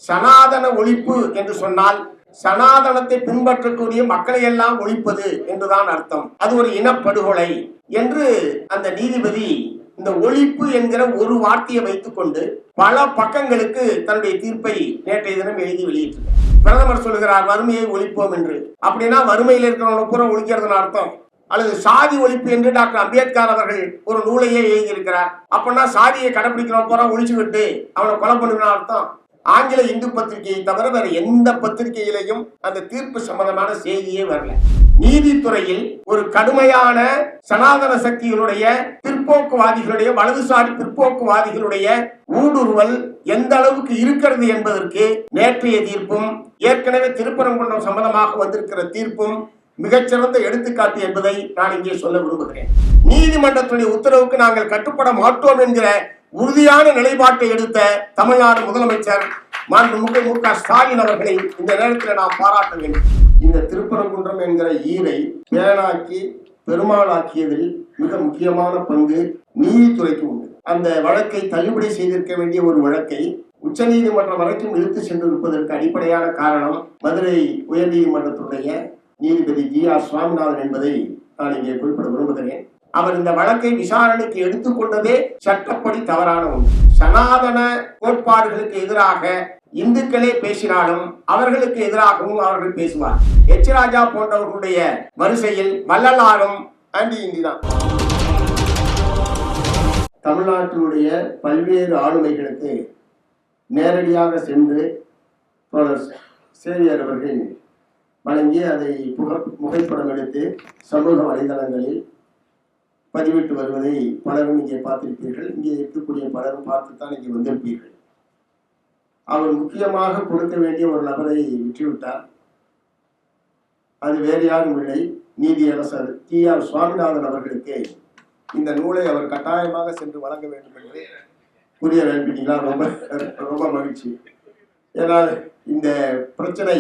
சனாதன ஒழிப்பு என்று சொன்னால் சனாதனத்தை பின்பற்றக்கூடிய மக்களை எல்லாம் ஒழிப்பது என்றுதான் அர்த்தம். அது ஒரு இனப்படுகொலை என்று அந்த நீதிபதி இந்த ஒழிப்பு என்கிற ஒரு வார்த்தையை வைத்துக் கொண்டு பல பக்கங்களுக்கு தன்னுடைய தீர்ப்பை நேற்றைய தினம் எழுதி வெளியிட்டார். பிரதமர் சொல்கிறார் வறுமையை ஒழிப்போம் என்று. அப்படின்னா வறுமையில் இருக்கிறவங்க பூரா ஒழிக்கிறதுன்னு அர்த்தம். அல்லது சாதி ஒழிப்பு என்று டாக்டர் அம்பேத்கர் அவர்கள் ஒரு நூலையே எழுதியிருக்கிறார். அப்படின்னா சாதியை கடைபிடிக்கிறவங்க பூரா ஒழிச்சுக்கிட்டு அவனை கொலை பண்ணுன்னு அர்த்தம். ஆங்கில இந்து பத்திரிகையை தவிர வேற எந்த பத்திரிகையிலையும் அந்த தீர்ப்பு சம்பந்தமான செய்தியே வரல. நீதித்துறையில் ஒரு கடுமையான சனாதன சக்திகளுடைய பிற்போக்குவாதிகளுடைய வலதுசாரி பிற்போக்குவாதிகளுடைய ஊடுருவல் எந்த அளவுக்கு இருக்கிறது என்பதற்கு நேற்றைய தீர்ப்பும் ஏற்கனவே திருப்பரங்குன்றம் சம்பந்தமாக வந்திருக்கிற தீர்ப்பும் மிகச்சிறந்த எடுத்துக்காட்டு என்பதை நான் இங்கே சொல்ல விரும்புகிறேன். நீதிமன்றத்துடைய உத்தரவுக்கு நாங்கள் கட்டுப்பட மாட்டோம் என்கிற உறுதியான நிலைப்பாட்டை எடுத்த தமிழ்நாடு முதலமைச்சர் மாண்புமிகு மு.க. ஸ்டாலின் அவர்களை இந்த நேரத்தில் நாம் பாராட்ட வேண்டும். இந்த திருப்பரங்குன்றம் என்கிற ஈரை பேனாக்கி பெருமாளாக்கியதில் மிக முக்கியமான பங்கு நீதித்துறைக்கு உண்டு. அந்த வழக்கை தள்ளுபடி செய்திருக்க வேண்டிய ஒரு வழக்கை உச்ச நீதிமன்றம் வரைக்கும் இழுத்து சென்றிருப்பதற்கு அடிப்படையான காரணம் மதுரை உயர் நீதிமன்றத்துடைய நீதிபதி ஜி.ஆர். சுவாமிநாதன் என்பதை நான் இங்கே குறிப்பிட விரும்புகிறேன். அவர் இந்த வழக்கை விசாரணைக்கு எடுத்துக்கொண்டதே சட்டப்படி தவறான ஒன்று. சனாதன கோட்பாடுகளுக்கு எதிராக இந்துக்களே பேசினாலும் அவர்களுக்கு எதிராகவும் அவர்கள் பேசுவார். எச் ராஜா போன்றவர்களுடைய வரிசையில் வள்ளலாரும் ஆன்டி இந்தி தான். தமிழ்நாட்டினுடைய பல்வேறு ஆளுமைகளுக்கு நேரடியாக சென்று தோழர் சேவியர் அவர்கள் வழங்கி அதை புகைப்படம் எடுத்து சமூக வலைதளங்களில் பதிவிட்டு வருவதை பலரும் இங்கே பார்த்திருப்பீர்கள். இங்கே இருக்கக்கூடிய பலரும் பார்த்துத்தான் இங்கே வந்திருப்பீர்கள். அவர் முக்கியமாக கொடுக்க வேண்டிய ஒரு நபரை விட்டுவிட்டார். அது வேறு யாரும் இல்லை, நீதியரசர் ஜி.ஆர். சுவாமிநாதன் அவர்களுக்கு இந்த நூலை அவர் கட்டாயமாக சென்று வழங்க வேண்டும் என்று புரிய அனுப்பிட்டீங்களா? ரொம்ப ரொம்ப மகிழ்ச்சி. ஏன்னால் இந்த பிரச்சனை,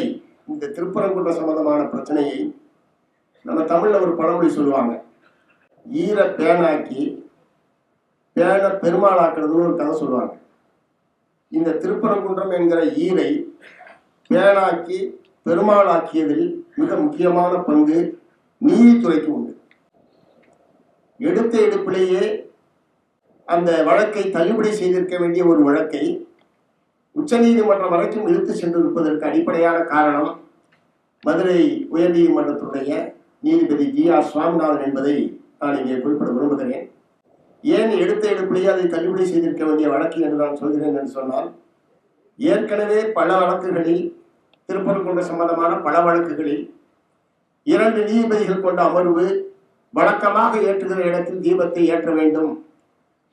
இந்த திருப்பரங்குன்றம் சம்பந்தமான பிரச்சனையை நம்ம தமிழ்ல ஒரு பழமொழி சொல்லுவாங்க, ஈர பேனாக்கி பேனை பெருமாளாக்குறதுன்னு ஒரு கதை சொல்லுவாங்க. இந்த திருப்பரங்குன்றம் என்கிற ஈரை பேனாக்கி பெருமாளாக்கியதில் மிக முக்கியமான பங்கு நீதித்துறைக்கு உண்டு. எடுத்த எடுப்பிலேயே அந்த வழக்கை தள்ளுபடி செய்திருக்க வேண்டிய ஒரு வழக்கை உச்ச நீதிமன்றம் வரைக்கும் இழுத்து சென்றிருப்பதற்கு அடிப்படையான காரணம் மதுரை உயர் நீதிமன்றத்துடைய நீதிபதி ஜி.ஆர். சுவாமிநாதன் என்பதை நான் இங்கே குறிப்பிட விரும்புகிறேன். ஏன் எடுத்த எடுப்பிலேயே அதை தள்ளுபடி செய்திருக்க வேண்டிய வழக்கு என்று நான் சொல்கிறேன் என்று சொன்னால், ஏற்கனவே பல வழக்குகளில், திருப்பரங்குன்றம் சம்பந்தமான பல வழக்குகளில் 2 நீதிபதிகள் கொண்ட அமர்வு வழக்கமாக ஏற்றுகிற இடத்தில் தீபத்தை ஏற்ற வேண்டும்,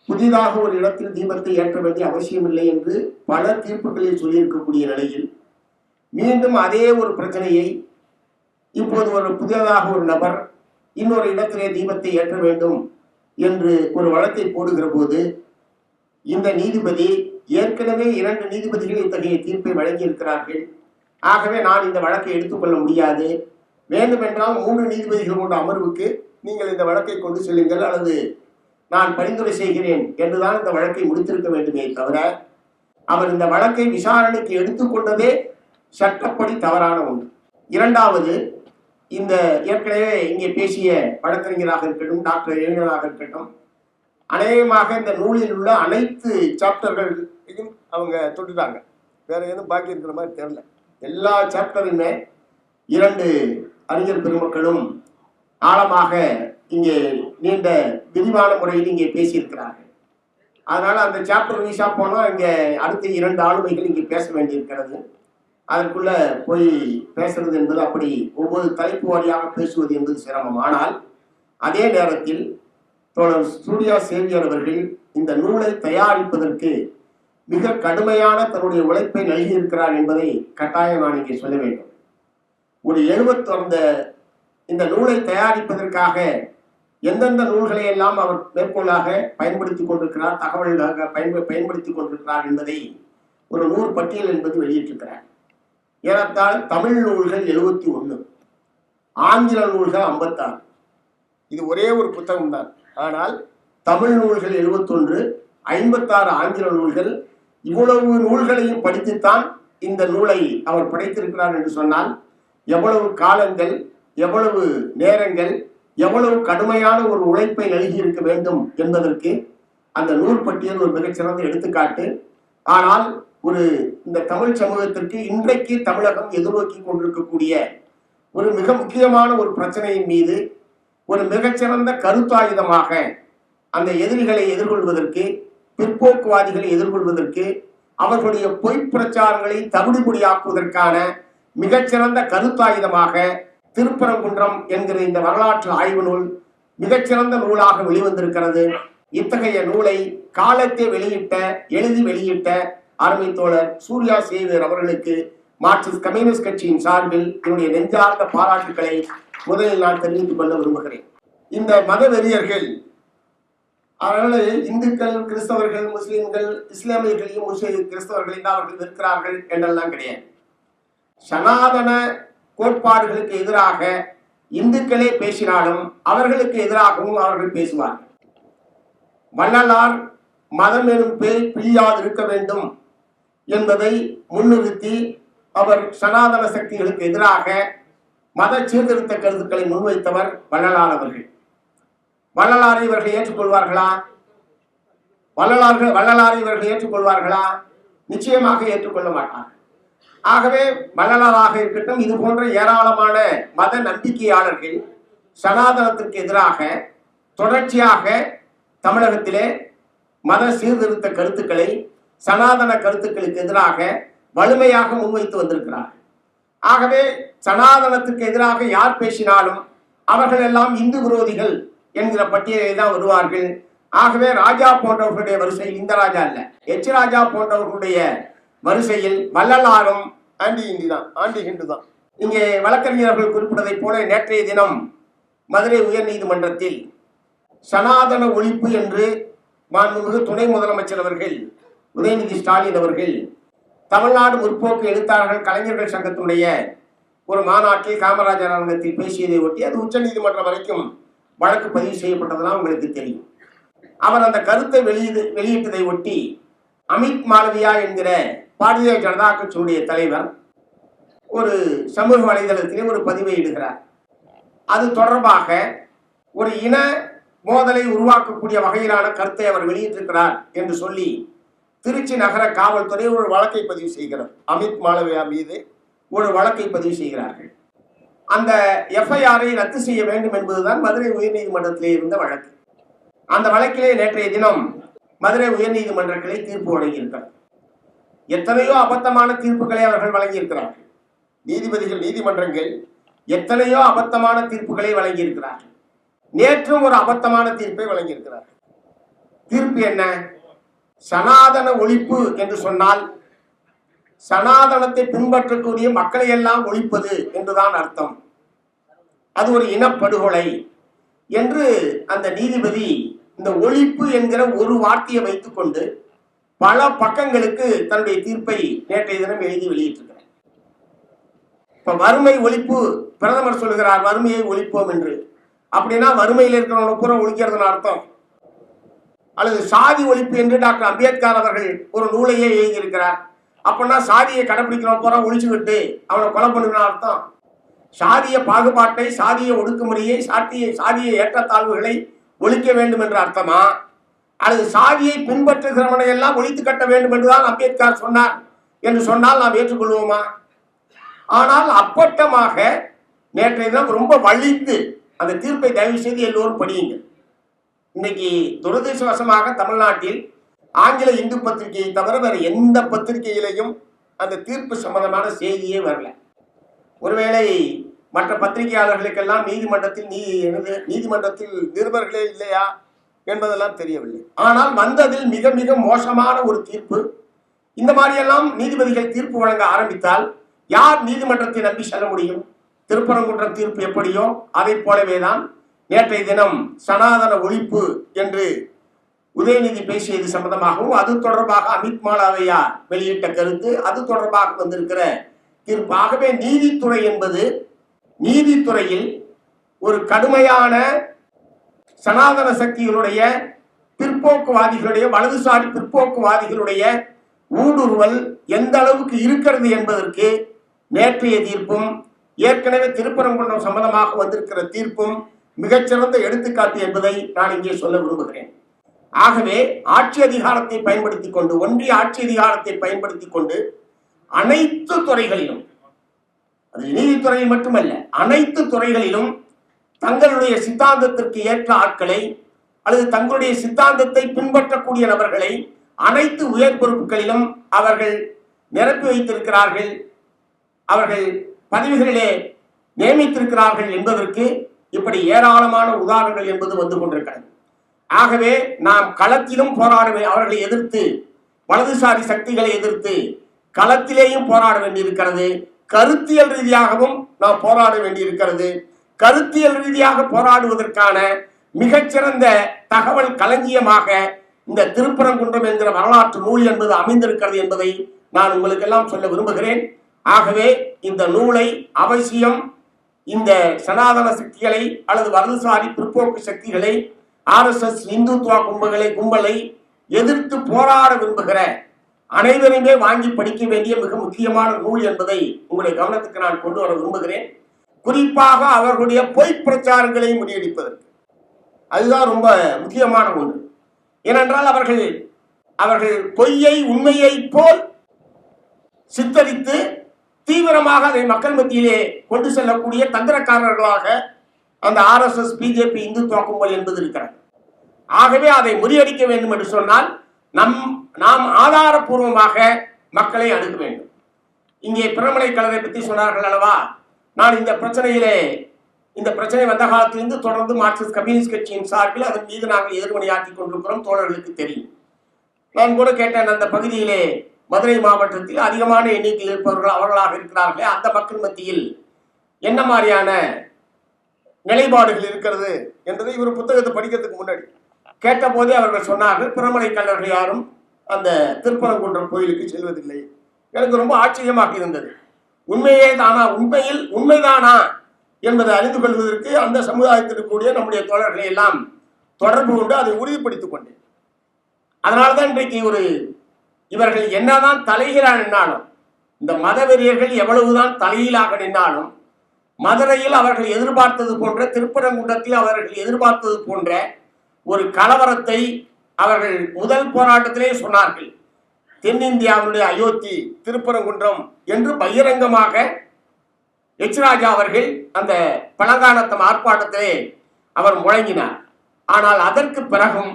புதிதாக ஒரு இடத்தில் தீபத்தை ஏற்ற வேண்டிய அவசியமில்லை என்று பல தீர்ப்புகளில் சொல்லியிருக்கக்கூடிய நிலையில் மீண்டும் அதே ஒரு பிரச்சனையை இப்போது ஒரு புதியதாக ஒரு நபர் இன்னொரு இடத்திலே தீபத்தை ஏற்ற வேண்டும் என்று ஒரு வழக்கை போடுகிற போது இந்த நீதிபதி ஏற்கனவே 2 நீதிபதிகள் இத்தகைய தீர்ப்பை வழங்கியிருக்கிறார்கள். ஆகவே நான் இந்த வழக்கை எடுத்துக்கொள்ள முடியாது, வேண்டுமென்றால் 3 நீதிபதிகள் கொண்ட அமர்வுக்கு நீங்கள் இந்த வழக்கை கொண்டு செல்லுங்கள் அல்லது நான் பரிந்துரை செய்கிறேன் என்றுதான் இந்த வழக்கை முடித்திருக்க வேண்டுமே தவிர அவர் இந்த வழக்கை விசாரணைக்கு எடுத்துக்கொண்டதே சட்டப்படி தவறான ஒன்று. இரண்டாவது, இந்த ஏற்கனவே இங்கே பேசிய வழக்கறிஞராக இருக்கட்டும், டாக்டர் இளைஞராக இருக்கட்டும், அநேகமாக இந்த நூலில் உள்ள அனைத்து சாப்டர்களையும் அவங்க தொட்டுட்டாங்க. வேற எதுவும் பாக்கி இருக்கிற மாதிரி தெரியல. எல்லா சாப்டருமே 2 அறிஞர் பெருமக்களும் ஆழமாக இங்கே நீண்ட விரிவான முறையில் இங்கே பேசியிருக்கிறார்கள். அதனால அந்த சாப்டர் வீசா போனா இங்கே அடுத்த 2 ஆளுமைகள் இங்கே பேச வேண்டியிருக்கிறது. அதற்குள்ள போய் பேசுறது என்பது, அப்படி ஒவ்வொரு தலைப்பு வாரியாக பேசுவது என்பது சிரமம். ஆனால் அதே நேரத்தில் தோழர் சூர்யா சேவியர் அவர்கள் இந்த நூலை தயாரிப்பதற்கு மிக கடுமையான தன்னுடைய உழைப்பை நல்கியிருக்கிறார் என்பதை கட்டாயம் நான் இங்கே சொல்ல வேண்டும். ஒரு 70 இந்த நூலை தயாரிப்பதற்காக எந்தெந்த நூல்களை எல்லாம் அவர் மேற்கோளாக பயன்படுத்திக் கொண்டிருக்கிறார், தகவல்களாக பயன்படுத்திக் கொண்டிருக்கிறார் என்பதை ஒரு நூல் பட்டியல் என்பது வெளியிட்டிருக்கிறார். ஏறத்தாழ தமிழ் நூல்கள் 71, ஆங்கில நூல்கள் 56. இது ஒரே ஒரு புத்தகம் தான். ஆனால் தமிழ் நூல்கள் 71, 56 ஆங்கில நூல்கள். இவ்வளவு நூல்களையும் படித்துத்தான் இந்த நூலை அவர் படைத்திருக்கிறார் என்று சொன்னால் எவ்வளவு காலங்கள், எவ்வளவு நேரங்கள், எவ்வளவு கடுமையான ஒரு உழைப்பை நல்கி இருக்க வேண்டும் என்பதற்கு அந்த நூல் பட்டியல் ஒரு மிகச்சிறந்த எடுத்துக்காட்டு. ஆனால் இந்த தமிழ் சமூகத்திற்கு இன்றைக்கு தமிழகம் எதிர்நோக்கி கொண்டிருக்கக்கூடிய ஒரு மிக முக்கியமான ஒரு பிரச்சனையின் மீது ஒரு மிகச்சிறந்த கருத்தாயுதமாக அந்த எதிரிகளை எதிர்கொள்வதற்கு, பிற்போக்குவாதிகளை எதிர்கொள்வதற்கு, அவர்களுடைய பொய் பிரச்சாரங்களை தவிடுபொடியாக்குவதற்கான மிகச்சிறந்த கருத்தாயுதமாக திருப்பரங்குன்றம் என்கிற இந்த வரலாற்று ஆய்வு நூல் மிகச்சிறந்த நூலாக வெளிவந்திருக்கிறது. இத்தகைய நூலை காலத்தை எழுதி வெளியிட்ட அருமை தோழர் சூர்யா சேவியர் அவர்களுக்கு மார்க்சிஸ்ட் கம்யூனிஸ்ட் கட்சியின் சார்பில் என்னுடைய நெஞ்சார்ந்த பாராட்டுக்களை முதலில் நான் தெரிவித்துக் கொள்ள விரும்புகிறேன். இந்த மத வெறியர்கள், அதனால இந்துக்கள், கிறிஸ்தவர்கள், முஸ்லிம்கள், இஸ்லாமியர்களையும் கிறிஸ்தவர்களையும் அவர்கள் இருக்கிறார்கள் என்றெல்லாம் கிடையாது. சனாதன கோட்பாடுகளுக்கு எதிராக இந்துக்களே பேசினாலும் அவர்களுக்கு எதிராகவும் அவர்கள் பேசுவார்கள். வள்ளலார் மதம் எனும் பேய் பிழியாது இருக்க வேண்டும் என்பதை முன்னிறுத்தி அவர் சனாதன சக்திகளுக்கு எதிராக மத சீர்திருத்த கருத்துக்களை முன்வைத்தவர் வள்ளலார் அவர்கள். வள்ளலாரை இவர்கள் ஏற்றுக்கொள்வார்களா? வள்ளலாரை இவர்கள் ஏற்றுக்கொள்வார்களா? நிச்சயமாக ஏற்றுக்கொள்ள மாட்டார்கள். ஆகவே வள்ளலாராக இருக்கட்டும், இது போன்ற ஏராளமான மத நம்பிக்கையாளர்கள் சனாதனத்திற்கு எதிராக தொடர்ச்சியாக தமிழகத்திலே மத சீர்திருத்த கருத்துக்களை, சனாதன கருத்துக்களுக்கு எதிராக வலிமையாக முன்வைத்து வந்திருக்கிறார்கள். ஆகவே சனாதனத்துக்கு எதிராக யார் பேசினாலும் அவர்கள் எல்லாம் இந்து விரோதிகள் என்கிற பட்டியலில் தான் வருவார்கள். ஆகவே ராஜா போன்றவர்களுடைய வரிசையில், இந்த ராஜா அல்ல, எச் ராஜா போன்றவர்களுடைய வரிசையில் வள்ளலாரும் ஆண்டி ஹிந்து தான். இங்கே வழக்கறிஞர்கள் குறிப்பிட்டதை போல நேற்றைய தினம் மதுரை உயர் நீதிமன்றத்தில் சனாதன ஒழிப்பு என்று மாண்புமிகு துணை முதலமைச்சர் அவர்கள் உதயநிதி ஸ்டாலின் அவர்கள் தமிழ்நாடு முற்போக்கு எழுத்தாளர்கள் கலைஞர்கள் சங்கத்தினுடைய ஒரு மாநாட்டில் காமராஜர் அரங்கத்தில் பேசியதை ஒட்டி அது உச்ச நீதிமன்றம் வரைக்கும் வழக்கு பதிவு செய்யப்பட்டதெல்லாம் உங்களுக்கு தெரியும். அவர் அந்த கருத்தை வெளியிட்டதை ஒட்டி அமித் மாளவியா என்கிற பாரதிய ஜனதா கட்சியினுடைய தலைவர் ஒரு சமூக வலைதளத்திலே ஒரு பதிவை இடுகிறார். அது தொடர்பாக ஒரு இன மோதலை உருவாக்கக்கூடிய வகையிலான கருத்தை அவர் வெளியிட்டிருக்கிறார் என்று சொல்லி திருச்சி நகர காவல்துறை ஒரு வழக்கை பதிவு செய்கிறது. அமித் மாளவியா மீது ஒரு வழக்கை பதிவு செய்கிறார்கள். அந்த எஃப்ஐஆரை ரத்து செய்ய வேண்டும் என்பதுதான் மதுரை உயர்நீதிமன்றத்திலே இருந்த வழக்கு. அந்த வழக்கிலே நேற்றைய தினம் மதுரை உயர்நீதிமன்ற கிளை தீர்ப்பு வழங்கியிருக்கிறார். எத்தனையோ அபத்தமான தீர்ப்புகளை அவர்கள் வழங்கியிருக்கிறார்கள். நீதிபதிகள், நீதிமன்றங்கள் எத்தனையோ அபத்தமான தீர்ப்புகளை வழங்கியிருக்கிறார்கள். நேற்றும் ஒரு அபத்தமான தீர்ப்பை வழங்கியிருக்கிறார்கள். தீர்ப்பு என்ன? சனாதன ஒழிப்பு என்று சொன்னால் சனாதனத்தை பின்பற்றக்கூடிய மக்களை எல்லாம் ஒழிப்பது என்றுதான் அர்த்தம். அது ஒரு இனப்படுகொலை என்று அந்த நீதிபதி இந்த ஒழிப்பு என்கிற ஒரு வார்த்தையை வைத்துக் கொண்டு பல பக்கங்களுக்கு தன்னுடைய தீர்ப்பை நேற்றைய தினம் எழுதி வெளியிட்டிருக்கிறார். இப்ப வறுமை ஒழிப்பு, பிரதமர் சொல்கிறார் வறுமையை ஒழிப்போம் என்று. அப்படின்னா வறுமையில் இருக்கிறவங்க பூரா ஒழிக்கிறதுன்னு அர்த்தம். அல்லது சாதி ஒழிப்பு என்று டாக்டர் அம்பேத்கர் அவர்கள் ஒரு நூலையே எழுதியிருக்கிறார். அப்படின்னா சாதியை கடைபிடிக்கிறவங்க பூரா ஒழிச்சுக்கிட்டு அவனை கொலை பண்ணுன்னு அர்த்தம். சாதிய பாகுபாட்டை, சாதிய ஒடுக்குமுறையை, சாதிய ஏற்றத்தாழ்வுகளை ஒழிக்க வேண்டும் என்ற அர்த்தமா? அல்லது சாதியை பின்பற்றுகிறவனை எல்லாம் ஒழித்து கட்ட வேண்டும் என்றுதான் அம்பேத்கர் சொன்னார் என்று சொன்னால் நாம் ஏற்றுக்கொள்வோமா? ஆனால் அப்பட்டமாக நேற்றைய தினம் ரொம்ப வலிந்து அந்த தீர்ப்பை தயவு செய்து எல்லோரும் படியுங்கள். இன்னைக்கு துரதிருஷ்டவசமாக தமிழ்நாட்டில் ஆங்கில இந்து பத்திரிகையை தவிர வேற எந்த பத்திரிகையிலையும் அந்த தீர்ப்பு சம்பந்தமான செய்தியே வரல. ஒருவேளை மற்ற பத்திரிகையாளர்களுக்கெல்லாம் நீதிமன்றத்தில் நிருபர்களே இல்லையா என்பதெல்லாம் தெரியவில்லை. ஆனால் வந்ததில் மிக மிக மோசமான ஒரு தீர்ப்பு. இந்த மாதிரியெல்லாம் நீதிபதிகள் தீர்ப்பு வழங்க ஆரம்பித்தால் யார் நீதிமன்றத்தை நம்பி செல்ல முடியும்? திருப்பரங்குன்றம் தீர்ப்பு எப்படியோ அதை போலவேதான் நேற்றைய தினம் சனாதன ஒழிப்பு என்று உதயநிதி பேசியது சம்பந்தமாகவும், அது தொடர்பாக அமித் மாளவியா வெளியிட்ட கருத்து, அது தொடர்பாக வந்திருக்கிற தீர்ப்பு. ஆகவே நீதித்துறை என்பது, நீதித்துறையில் ஒரு கடுமையான சனாதன சக்திகளுடைய, பிற்போக்குவாதிகளுடைய, வலதுசாரி பிற்போக்குவாதிகளுடைய ஊடுருவல் எந்த அளவுக்கு இருக்கிறது என்பதற்கு நேற்றைய தீர்ப்பும் ஏற்கனவே திருப்பரங்குன்றம் சம்பந்தமாக வந்திருக்கிற தீர்ப்பும் மிகச்சிறந்த எடுத்துக்காட்டு என்பதை நான் இங்கே சொல்ல விரும்புகிறேன். ஆகவே ஆட்சி அதிகாரத்தை பயன்படுத்திக் கொண்டு, ஒன்றிய ஆட்சி அதிகாரத்தை பயன்படுத்திக் கொண்டு அனைத்து துறைகளிலும், அது நீதித்துறையில் மட்டுமல்ல, அனைத்து துறைகளிலும் தங்களுடைய சித்தாந்தத்திற்கு ஏற்ற ஆட்களை அல்லது தங்களுடைய சித்தாந்தத்தை பின்பற்றக்கூடிய நபர்களை அனைத்து உயர் பொறுப்புகளிலும் அவர்கள் நிரப்பி வைத்திருக்கிறார்கள், அவர்கள் பதவிகளிலே நியமித்திருக்கிறார்கள் என்பதற்கு இப்படி ஏராளமான உதாரணங்கள் என்பது வந்து கொண்டிருக்கிறது. ஆகவே நாம் களத்திலும் போராட, அவர்களை எதிர்த்து, வலதுசாரி சக்திகளை எதிர்த்து களத்திலேயும் போராட வேண்டியிருக்கிறது. கருத்தியல் ரீதியாகவும் நாம் போராட வேண்டியிருக்கிறது. கருத்தியல் ரீதியாக போராடுவதற்கான மிகச்சிறந்த தகவல் களஞ்சியமாக இந்த திருப்பரங்குன்றம் என்கிற வரலாற்று நூல் என்பது அமைந்திருக்கிறது என்பதை நான் உங்களுக்கு எல்லாம் சொல்ல விரும்புகிறேன். ஆகவே இந்த நூலை அவசியம் இந்த சனாதன சக்திகளை அல்லது வலதுசாரி பிற்போக்கு சக்திகளை, RSS இந்துத்துவா கும்பலை எதிர்த்து போராட விரும்புகிற அனைவருமே வாங்கி படிக்க வேண்டிய மிக முக்கியமான நூல் என்பதை உங்களுடைய கவனத்துக்கு நான் கொண்டு வர விரும்புகிறேன். குறிப்பாக அவர்களுடைய பொய் பிரச்சாரங்களை முறியடிப்பதற்கு அதுதான் ரொம்ப முக்கியமான ஒன்று. ஏனென்றால் அவர்கள் பொய்யை உண்மையை போல் சித்தரித்து தீவிரமாக அதை மக்கள் மத்தியிலே கொண்டு செல்லக்கூடிய தந்திரக்காரர்களாக அந்த RSS BJP இந்துத்துவா கும்பல் என்பது இருக்கிறது. ஆகவே அதை முறியடிக்க வேண்டும் என்று சொன்னால் நாம் ஆதாரபூர்வமாக மக்களை அணுக வேண்டும். இங்கே பிரமலை கலரை பற்றி சொன்னார்கள் அல்லவா? நான் இந்த பிரச்சனை வந்த காலத்திலிருந்து தொடர்ந்து மார்க்சிஸ்ட் கம்யூனிஸ்ட் கட்சியின் சார்பில் அதன் மீது நாங்கள் எதிர்வினையாற்றி கொண்டிருக்கிறோம், தோழர்களுக்கு தெரியும். நான் கூட கேட்டேன், அந்த பகுதியிலே மதுரை மாவட்டத்தில் அதிகமான எண்ணிக்கையில் இருப்பவர்கள் அவர்களாக இருக்கிறார்களே, அந்த மக்கள் மத்தியில் என்ன மாதிரியான நிலைப்பாடுகள் இருக்கிறது என்பதை இவர் புத்தகத்தை படிக்கிறதுக்கு முன்னாடி கேட்ட போதே அவர்கள் சொன்னார்கள், பிரமலை கல்லர்கள் யாரும் அந்த திருப்பரங்குன்றம் கோயிலுக்கு செல்வதில்லை. எனக்கு ரொம்ப ஆச்சரியமாக இருந்தது. உண்மைதானா என்பதை அறிந்து கொள்வதற்கு அந்த சமுதாயத்திற்கு கூடிய நம்முடைய தோழர்களை எல்லாம் தொடர்பு கொண்டு அதை உறுதிப்படுத்திக் கொண்டேன். அதனால்தான் இன்றைக்கு இவர்கள் என்னதான் தலைகீழாக நின்றாலும், இந்த மதவெறியர்கள் எவ்வளவுதான் தலைகீழாக நின்றாலும், மதுரையில் அவர்கள் எதிர்பார்த்தது போன்ற, திருப்பரங்குன்றத்தில் அவர்கள் எதிர்பார்த்தது போன்ற ஒரு கலவரத்தை அவர்கள் முதல் போராட்டத்திலே சொன்னார்கள். தென்னிந்தியாவுடைய அயோத்தி திருப்பரங்குன்றம் என்று பகிரங்கமாக ராஜா அவர்கள் அந்த பழங்கானத்தம் ஆர்ப்பாட்டத்திலே அவர் முழங்கினார். ஆனால் அதற்கு பிறகும்,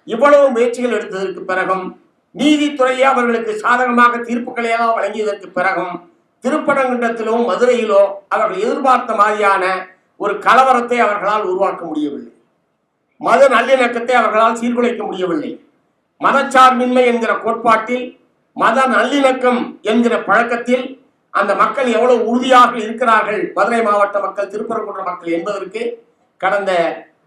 இவ்வளவு முயற்சிகள் எடுத்ததற்கு பிறகும், நீதித்துறையே அவர்களுக்கு சாதகமாக தீர்ப்புகளை எல்லாம் வழங்கியதற்கு பிறகும், திருப்பரங்குன்றத்திலோ மதுரையிலோ அவர்கள் எதிர்பார்த்த மாதிரியான ஒரு கலவரத்தை அவர்களால் உருவாக்க முடியவில்லை. மத நல்லிணக்கத்தை அவர்களால் சீர்குலைக்க முடியவில்லை. மதச்சார்பின்மை என்கிற கோட்பாட்டில், மத நல்லிணக்கம் என்கிற பழக்கத்தில் அந்த மக்கள் எவ்வளவு உறுதியாக இருக்கிறார்கள், மதுரை மாவட்ட மக்கள், திருப்பரங்குன்ற மக்கள் என்பதற்கு கடந்த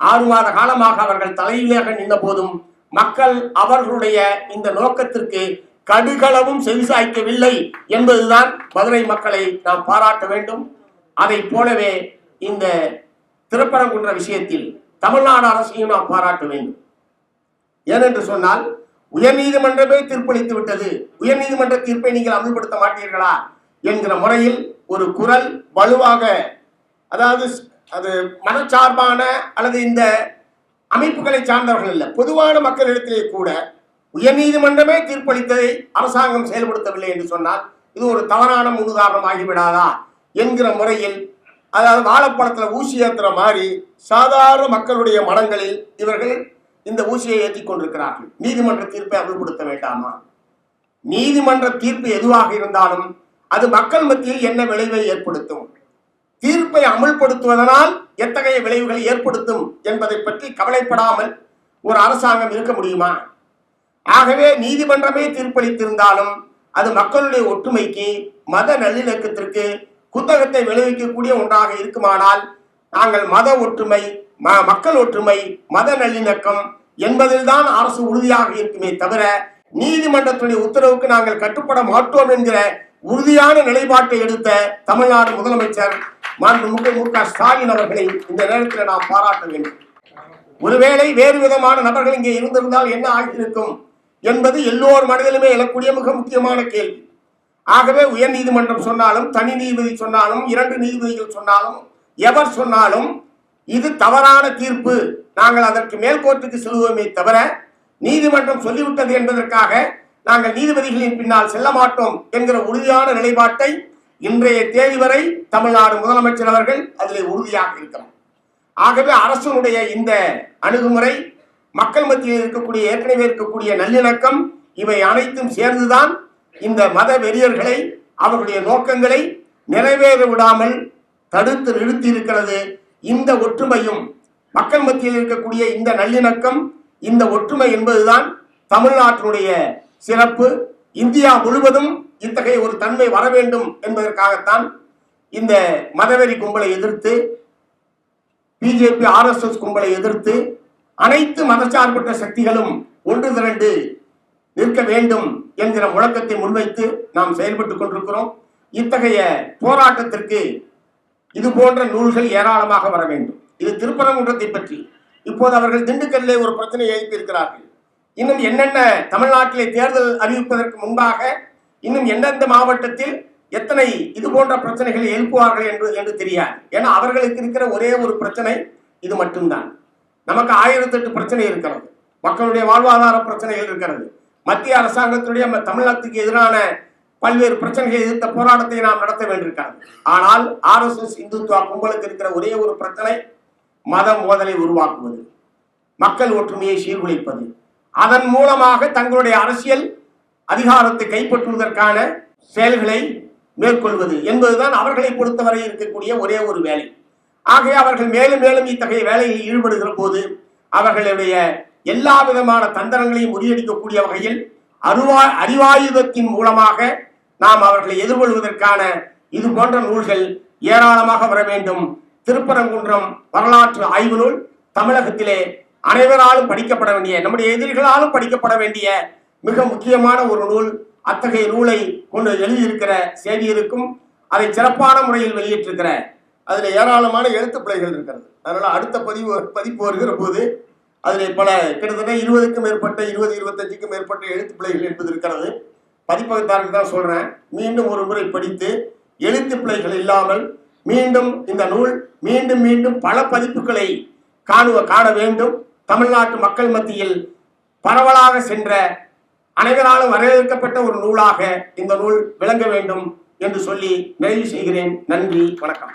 6 மாத காலமாக அவர்கள் தலையிலாக நின்ற போதும் மக்கள் அவர்களுடைய இந்த நோக்கத்திற்கு கடுகளவும் செவிசாய்க்கவில்லை என்பதுதான் மதுரை மக்களை நாம் பாராட்ட வேண்டும். அதை போலவே இந்த திருப்பரங்குன்ற விஷயத்தில் தமிழ்நாடு அரசையும் நாம் பாராட்ட வேண்டும். ஏனென்று சொன்னால், உயர்நீதிமன்றமே தீர்ப்பளித்து விட்டது, உயர்நீதிமன்ற தீர்ப்பை நீங்கள் அமல்படுத்த மாட்டீர்களா என்கிற முறையில் ஒரு குரல் வலுவாக, அதாவது அது மனச்சார்பான அல்லது இந்த அமைப்புகளை சார்ந்தவர்கள் இல்லை, பொதுவான மக்களிடத்திலே கூட உயர்நீதிமன்றமே தீர்ப்பளித்ததை அரசாங்கம் செயல்படுத்தவில்லை என்று சொன்னால் இது ஒரு தவறான முன்னுதாரணம் ஆகிவிடாதா என்கிற முறையில், அதாவது வாழைப்பழத்தில் ஊசி ஏற்றுற மாதிரி சாதாரண மக்களுடைய மனங்களில் இவர்கள் இந்த ஊசியை ஏற்றிக் கொண்டிருக்கிறார்கள். நீதிமன்ற தீர்ப்பை அமல்படுத்த வேண்டாமா? நீதிமன்ற தீர்ப்பு எதுவாக இருந்தாலும் அது மக்கள் மத்தியில் என்ன விளைவை ஏற்படுத்தும், தீர்ப்பை அமல்படுத்துவதனால் எத்தகைய விளைவுகளை ஏற்படுத்தும் என்பதை பற்றி கவலைப்படாமல் ஒரு அரசாங்கம் இருக்க முடியுமா? ஆகவே நீதிமன்றமே தீர்ப்பளித்திருந்தாலும் அது மக்களுடைய ஒற்றுமைக்கு, மத நல்லிணக்கத்திற்கு குத்தகத்தை விளைவிக்கக்கூடிய ஒன்றாக இருக்குமானால், நாங்கள் மத ஒற்றுமை, மக்கள் ஒற்றுமை, மத நல்லிணக்கம் என்பதில் தான் அரசு உறுதியாக இருக்குமே தவிர, நீதிமன்றத்துடைய உத்தரவுக்கு நாங்கள் கட்டுப்பட மாட்டோம் என்கிற உறுதியான நிலைப்பாட்டை எடுத்த தமிழ்நாடு முதலமைச்சர் மாண்புமிகு மு.க. ஸ்டாலின் அவர்களை இந்த நேரத்தில் நாம் பாராட்ட வேண்டும். ஒருவேளை வேறு விதமான நபர்கள் இங்கே இருந்திருந்தால் என்ன ஆகியிருக்கும் என்பது எல்லோர் மனதிலுமே எழக்கூடிய மிக முக்கியமான கேள்வி. ஆகவே உயர் நீதிமன்றம் சொன்னாலும், தனி நீதிபதி சொன்னாலும், 2 நீதிபதிகள் சொன்னாலும், எவர் சொன்னாலும் இது தவறான தீர்ப்பு, நாங்கள் அதற்கு மேல்கோர்ட்டுக்கு செல்வோமே தவிர நீதிமன்றம் சொல்லிவிட்டது என்பதற்காக நாங்கள் நீதிபதிகளின் பின்னால் செல்ல மாட்டோம் என்கிற உறுதியான நிலைப்பாட்டை இன்றைய தேதி வரை தமிழ்நாடு முதலமைச்சர் அவர்கள் அதில் உறுதியாக இருக்கிறார். ஆகவே அரசனுடைய இந்த அணுகுமுறை, மக்கள் மத்தியில் இருக்கக்கூடிய ஏற்கனவே இருக்கக்கூடிய நல்லிணக்கம், இவை அனைத்தும் சேர்ந்துதான் இந்த மத வெறியர்களை, அவர்களுடைய நோக்கங்களை நிறைவேற விடாமல் தடுத்து நிறுத்தி இருக்கிறது. இந்த ஒற்றுமையும் மக்கள் மத்தியில் இருக்கக்கூடிய இந்த நல்லிணக்கம், இந்த ஒற்றுமை என்பதுதான் தமிழ்நாட்டினுடைய சிறப்பு. இந்தியா முழுவதும் இத்தகைய ஒரு தன்மை வர வேண்டும் என்பதற்காகத்தான் இந்த மதவெறி கும்பலை எதிர்த்து, பிஜேபி RSS கும்பலை எதிர்த்து அனைத்து மதச்சார்பற்ற சக்திகளும் ஒன்று திரண்டு நிற்க வேண்டும் என்கிற முழக்கத்தை முன்வைத்து நாம் செயல்பட்டுக் கொண்டிருக்கிறோம். இத்தகைய போராட்டத்திற்கு இது போன்ற நூல்கள் ஏராளமாக வர வேண்டும். இது திருப்பரங்குன்றத்தை பற்றி. இப்போது அவர்கள் திண்டுக்கல்லிலே ஒரு பிரச்சனையை எழுப்பியிருக்கிறார்கள். இன்னும் என்னென்ன தமிழ்நாட்டிலே தேர்தல் அறிவிப்பதற்கு முன்பாக இன்னும் எந்தெந்த மாவட்டத்தில் எத்தனை இது போன்ற பிரச்சனைகளை எழுப்புவார்கள் என்று தெரியாது. ஏன்னா அவர்களுக்கு இருக்கிற ஒரே ஒரு பிரச்சனை இது மட்டும்தான். நமக்கு 1008 பிரச்சனை இருக்கிறது. மக்களுடைய வாழ்வாதார பிரச்சனைகள் இருக்கிறது. மத்திய அரசாங்கத்துடைய தமிழ்நாட்டுக்கு எதிரான பல்வேறு பிரச்சனைகளை எதிர்த்த போராட்டத்தை நாம் நடத்த வேண்டியிருக்கிறது. ஆனால் RSS இந்துத்துவா கும்பலுக்கு இருக்கிற ஒரே ஒரு பிரச்சனை மத மோதலை உருவாக்குவது, மக்கள் ஒற்றுமையை சீர்குலைப்பது, அதன் மூலமாக தங்களுடைய அரசியல் அதிகாரத்தை கைப்பற்றுவதற்கான செயல்களை மேற்கொள்வது என்பதுதான் அவர்களை பொறுத்தவரை இருக்கக்கூடிய ஒரே ஒரு வேலை. ஆகவே அவர்கள் மேலும் மேலும் இத்தகைய வேலையில் ஈடுபடுகிற போது அவர்களுடைய எல்லா விதமான தந்திரங்களையும் முறியடிக்கக்கூடிய வகையில் அறிவாயுதத்தின் மூலமாக நாம் அவர்களை எதிர்கொள்வதற்கான இது போன்ற நூல்கள் ஏராளமாக வர வேண்டும். திருப்பரங்குன்றம் வரலாற்று ஆய்வு நூல் தமிழகத்திலே அனைவராலும் படிக்கப்பட வேண்டிய, நம்முடைய எதிரிகளாலும் படிக்கப்பட வேண்டிய மிக முக்கியமான ஒரு நூல். அத்தகைய நூலை கொண்டு எழுதியிருக்கிற சேவியருக்கும் அதை சிறப்பான முறையில் வெளியிட்டிருக்கிற அதில் ஏராளமான எழுத்து பிழைகள் இருக்கிறது. அதனால அடுத்த பதிப்பு வருகிற போது அதில் பல கிட்டத்தட்ட 20க்கும் மேற்பட்ட 20-25க்கும் மேற்பட்ட எழுத்து பிழைகள் என்பது இருக்கிறது. பதிப்பகத்தாருக்கு தான் சொல்றேன், மீண்டும் ஒரு முறை படித்து எழுத்து பிழைகள் இல்லாமல் மீண்டும் இந்த நூல் மீண்டும் மீண்டும் பல பதிப்புகளை காண வேண்டும். தமிழ்நாட்டு மக்கள் மத்தியில் பரவலாக சென்ற அனைவராலும் வரவேற்கப்பட்ட ஒரு நூலாக இந்த நூல் விளங்க வேண்டும் என்று சொல்லி நிறைவு செய்கிறேன். நன்றி, வணக்கம்.